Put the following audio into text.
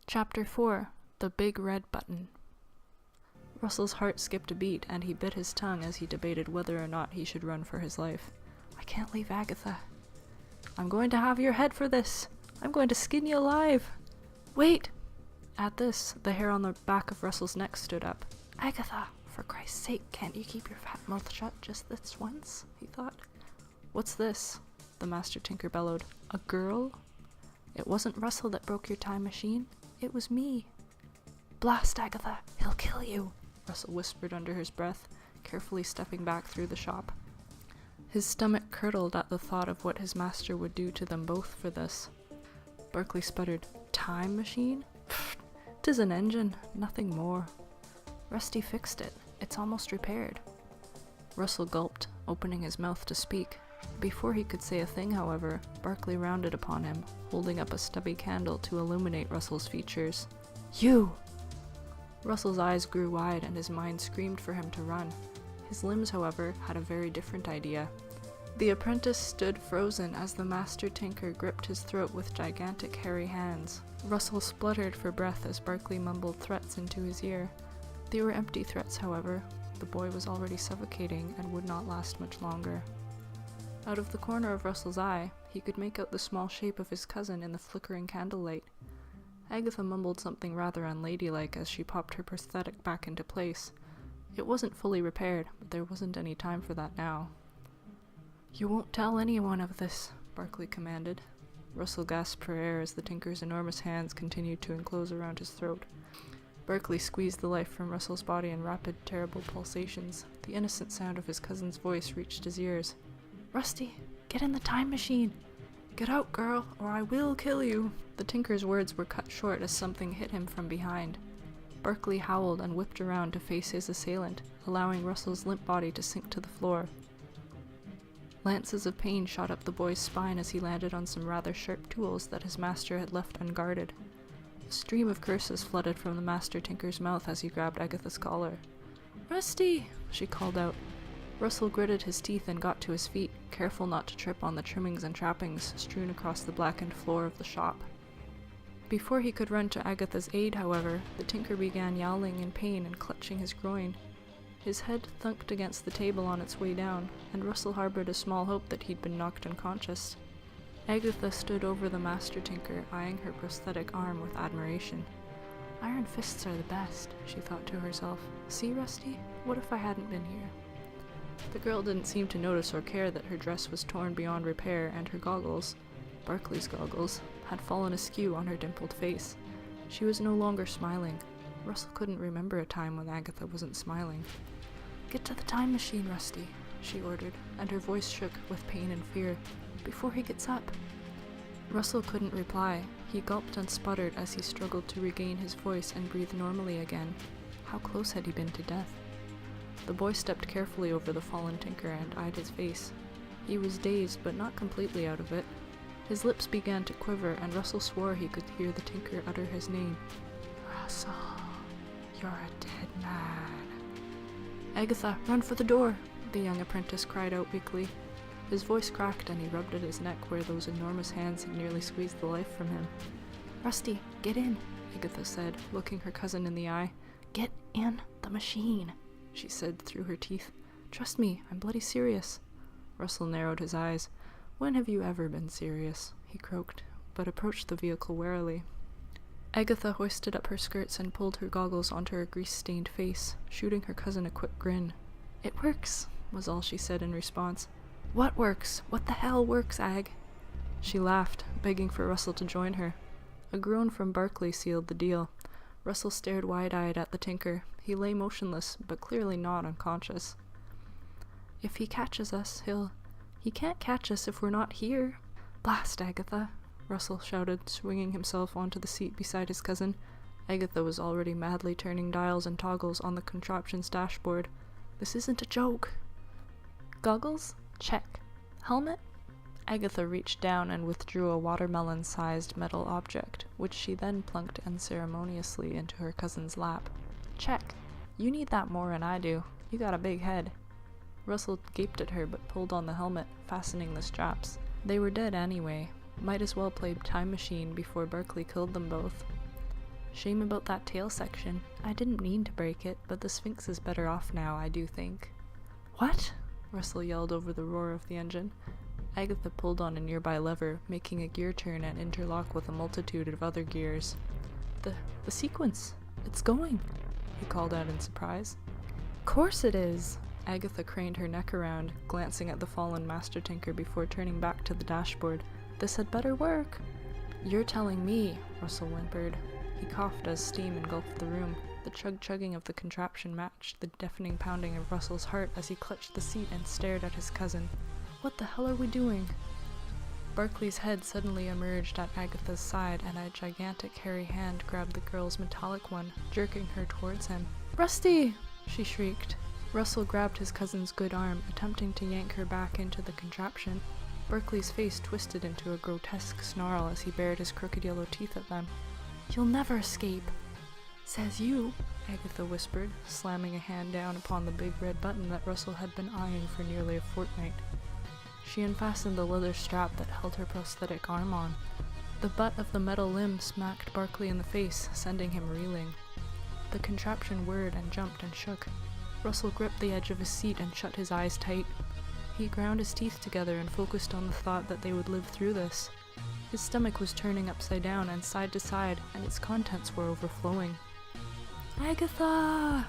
Chapter 4: The Big Red Button. Russell's heart skipped a beat, and he bit his tongue as he debated whether or not he should run for his life. I can't leave Agatha. I'm going to have your head for this. I'm going to skin you alive. Wait! At this, the hair on the back of Russell's neck stood up. Agatha, for Christ's sake, can't you keep your fat mouth shut just this once? He thought. What's this? The Master Tinker bellowed. A girl? It wasn't Russell that broke your time machine. It was me. Blast, Agatha, he'll kill you, Russell whispered under his breath, carefully stepping back through the shop. His stomach curdled at the thought of what his master would do to them both for this. Berkeley sputtered, Time machine? Pfft, 'tis an engine, nothing more. Rusty fixed it. It's almost repaired. Russell gulped, opening his mouth to speak. Before he could say a thing, however, Berkeley rounded upon him, holding up a stubby candle to illuminate Russell's features. You! Russell's eyes grew wide and his mind screamed for him to run. His limbs, however, had a very different idea. The apprentice stood frozen as the Master Tinker gripped his throat with gigantic hairy hands. Russell spluttered for breath as Berkeley mumbled threats into his ear. They were empty threats, however. The boy was already suffocating and would not last much longer. Out of the corner of Russell's eye, he could make out the small shape of his cousin in the flickering candlelight. Agatha mumbled something rather unladylike as she popped her prosthetic back into place. It wasn't fully repaired, but there wasn't any time for that now. You won't tell anyone of this, Berkeley commanded. Russell gasped for air as the Tinker's enormous hands continued to enclose around his throat. Berkeley squeezed the life from Russell's body in rapid, terrible pulsations. The innocent sound of his cousin's voice reached his ears. Rusty, get in the time machine! Get out, girl, or I will kill you! The Tinker's words were cut short as something hit him from behind. Berkeley howled and whipped around to face his assailant, allowing Russell's limp body to sink to the floor. Lances of pain shot up the boy's spine as he landed on some rather sharp tools that his master had left unguarded. A stream of curses flooded from the Master Tinker's mouth as he grabbed Agatha's collar. Rusty! She called out. Russell gritted his teeth and got to his feet, careful not to trip on the trimmings and trappings strewn across the blackened floor of the shop. Before he could run to Agatha's aid, however, the Tinker began yowling in pain and clutching his groin. His head thunked against the table on its way down, and Russell harbored a small hope that he'd been knocked unconscious. Agatha stood over the Master Tinker, eyeing her prosthetic arm with admiration. Iron fists are the best, she thought to herself. See, Rusty? What if I hadn't been here? The girl didn't seem to notice or care that her dress was torn beyond repair and her goggles, Berkeley's goggles, had fallen askew on her dimpled face. She was no longer smiling. Russell couldn't remember a time when Agatha wasn't smiling. Get to the time machine, Rusty, she ordered, and her voice shook with pain and fear. Before he gets up. Russell couldn't reply. He gulped and sputtered as he struggled to regain his voice and breathe normally again. How close had he been to death? The boy stepped carefully over the fallen Tinker and eyed his face. He was dazed, but not completely out of it. His lips began to quiver, and Russell swore he could hear the Tinker utter his name. Russell, you're a dead man. Agatha, run for the door, the young apprentice cried out weakly. His voice cracked and he rubbed at his neck where those enormous hands had nearly squeezed the life from him. Rusty, get in, Agatha said, looking her cousin in the eye. Get in the machine, she said through her teeth. Trust me, I'm bloody serious. Russell narrowed his eyes. When have you ever been serious? He croaked, but approached the vehicle warily. Agatha hoisted up her skirts and pulled her goggles onto her grease-stained face, shooting her cousin a quick grin. It works, was all she said in response. What works? What the hell works, Ag? She laughed, begging for Russell to join her. A groan from Berkeley sealed the deal. Russell stared wide-eyed at the Tinker. He lay motionless, but clearly not unconscious. If he catches us, He can't catch us if we're not here. Blast, Agatha, Russell shouted, swinging himself onto the seat beside his cousin. Agatha was already madly turning dials and toggles on the contraption's dashboard. This isn't a joke. Goggles? Check. Helmet? Agatha reached down and withdrew a watermelon-sized metal object, which she then plunked unceremoniously into her cousin's lap. Check. You need that more than I do. You got a big head. Russell gaped at her but pulled on the helmet, fastening the straps. They were dead anyway. Might as well play time machine before Berkeley killed them both. Shame about that tail section. I didn't mean to break it, but the Sphinx is better off now, I do think. What? Russell yelled over the roar of the engine. Agatha pulled on a nearby lever, making a gear turn and interlock with a multitude of other gears. The sequence! It's going! He called out in surprise. Course it is! Agatha craned her neck around, glancing at the fallen Master Tinker before turning back to the dashboard. This had better work! You're telling me, Russell whimpered. He coughed as steam engulfed the room. The chug-chugging of the contraption matched the deafening pounding of Russell's heart as he clutched the seat and stared at his cousin. What the hell are we doing? Barclay's head suddenly emerged at Agatha's side, and a gigantic hairy hand grabbed the girl's metallic one, jerking her towards him. Rusty! She shrieked. Russell grabbed his cousin's good arm, attempting to yank her back into the contraption. Barclay's face twisted into a grotesque snarl as he bared his crooked yellow teeth at them. You'll never escape. Says you, Agatha whispered, slamming a hand down upon the big red button that Russell had been eyeing for nearly a fortnight. She unfastened the leather strap that held her prosthetic arm on. The butt of the metal limb smacked Barclay in the face, sending him reeling. The contraption whirred and jumped and shook. Russell gripped the edge of his seat and shut his eyes tight. He ground his teeth together and focused on the thought that they would live through this. His stomach was turning upside down and side to side, and its contents were overflowing. Agatha!